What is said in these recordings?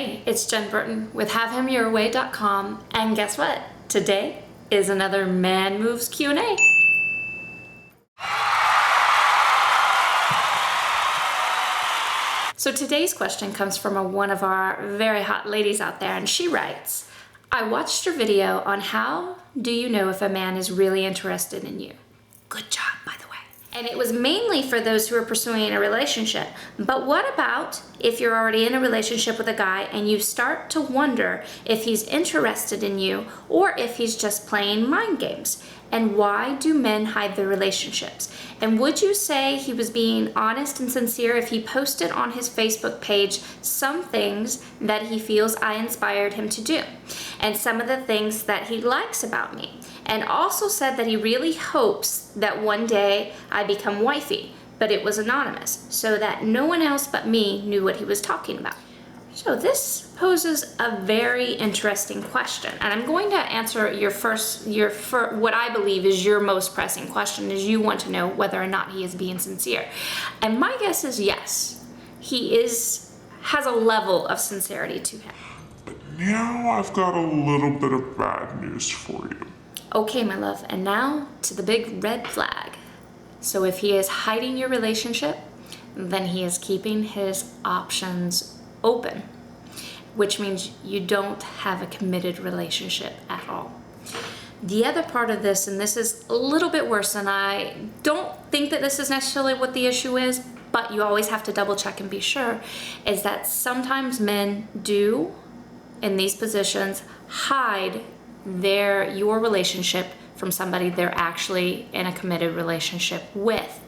Hey, it's Jen Burton with HaveHimYourWay.com, and guess what? Today is another Man Moves Q&A. So today's question comes from one of our very hot ladies out there, and she writes, I watched your video on how do you know if a man is really interested in you. Good job, by the way. And it was mainly for those who are pursuing a relationship. But what about if you're already in a relationship with a guy and you start to wonder if he's interested in you or if he's just playing mind games? And why do men hide their relationships? And would you say he was being honest and sincere if he posted on his Facebook page some things that he feels I inspired him to do, and some of the things that he likes about me, and also said that he really hopes that one day I become wifey, but it was anonymous, so that no one else but me knew what he was talking about? So this poses a very interesting question, and I'm going to answer your first, what I believe is your most pressing question, is you want to know whether or not he is being sincere. And my guess is yes, he has a level of sincerity to him. But now I've got a little bit of bad news for you. Okay, my love, and now to the big red flag. So if he is hiding your relationship, then he is keeping his options open, which means you don't have a committed relationship at all. The other part of this, and this is a little bit worse, and I don't think that this is necessarily what the issue is, but you always have to double check and be sure, is that sometimes men do, in these positions, hide your relationship from somebody they're actually in a committed relationship with.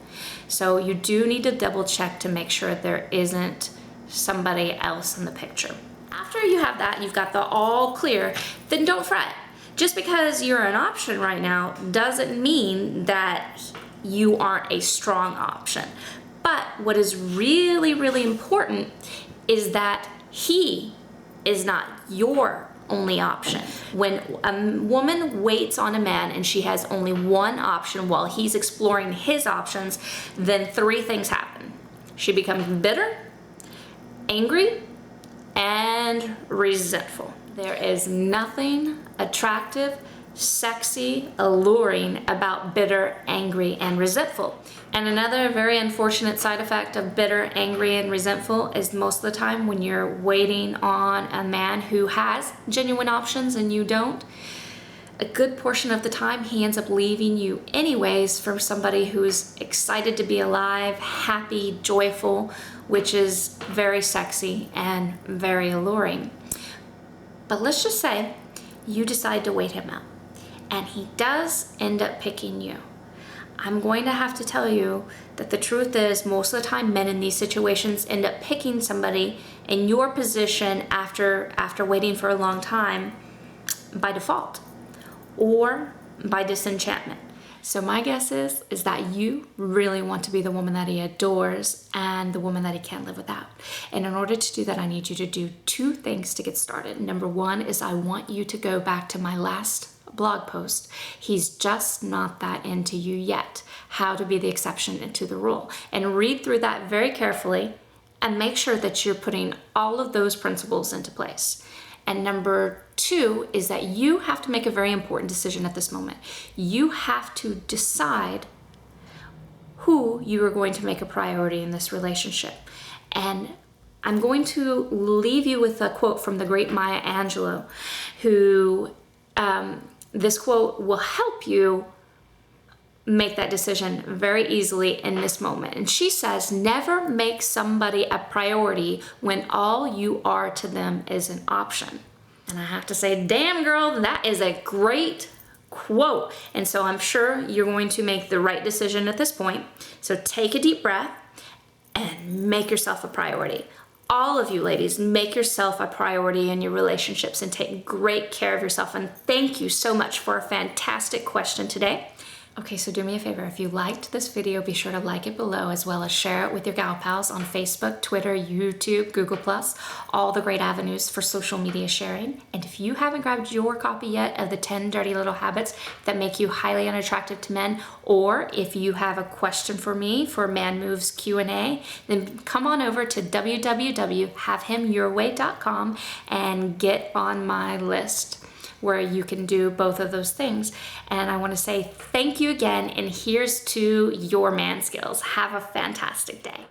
So you do need to double check to make sure there isn't somebody else in the picture. After you have that, you've got the all clear, then don't fret. Just because you're an option right now doesn't mean that you aren't a strong option. But what is really, really important is that he is not your only option. When a woman waits on a man and she has only one option while he's exploring his options, then three things happen. She becomes bitter, angry, and resentful. There is nothing attractive, sexy, alluring about bitter, angry, and resentful. And another very unfortunate side effect of bitter, angry, and resentful is most of the time when you're waiting on a man who has genuine options and you don't, a good portion of the time he ends up leaving you anyways for somebody who's excited to be alive, happy, joyful, which is very sexy and very alluring. But let's just say you decide to wait him out and he does end up picking you. I'm going to have to tell you that the truth is most of the time men in these situations end up picking somebody in your position after waiting for a long time by default or by disenchantment. So my guess is that you really want to be the woman that he adores and the woman that he can't live without. And in order to do that, I need you to do two things to get started. Number one is I want you to go back to my last blog post, He's Just Not That Into You Yet, How to Be the Exception into the Rule, and read through that very carefully and make sure that you're putting all of those principles into place. And number two is that you have to make a very important decision at this moment. You have to decide who you are going to make a priority in this relationship. And I'm going to leave you with a quote from the great Maya Angelou, who this quote will help you make that decision very easily in this moment. And she says, never make somebody a priority when all you are to them is an option. And I have to say, damn girl, that is a great quote. And so I'm sure you're going to make the right decision at this point. So take a deep breath and make yourself a priority. All of you ladies, make yourself a priority in your relationships and take great care of yourself. And thank you so much for a fantastic question today. Okay, so do me a favor. If you liked this video, be sure to like it below, as well as share it with your gal pals on Facebook, Twitter, YouTube, Google+, all the great avenues for social media sharing. And if you haven't grabbed your copy yet of the 10 Dirty Little Habits that make you highly unattractive to men, or if you have a question for me for Man Moves Q&A, then come on over to www.havehimyourway.com and get on my list, where you can do both of those things. And I want to say thank you again, and here's to your man skills. Have a fantastic day.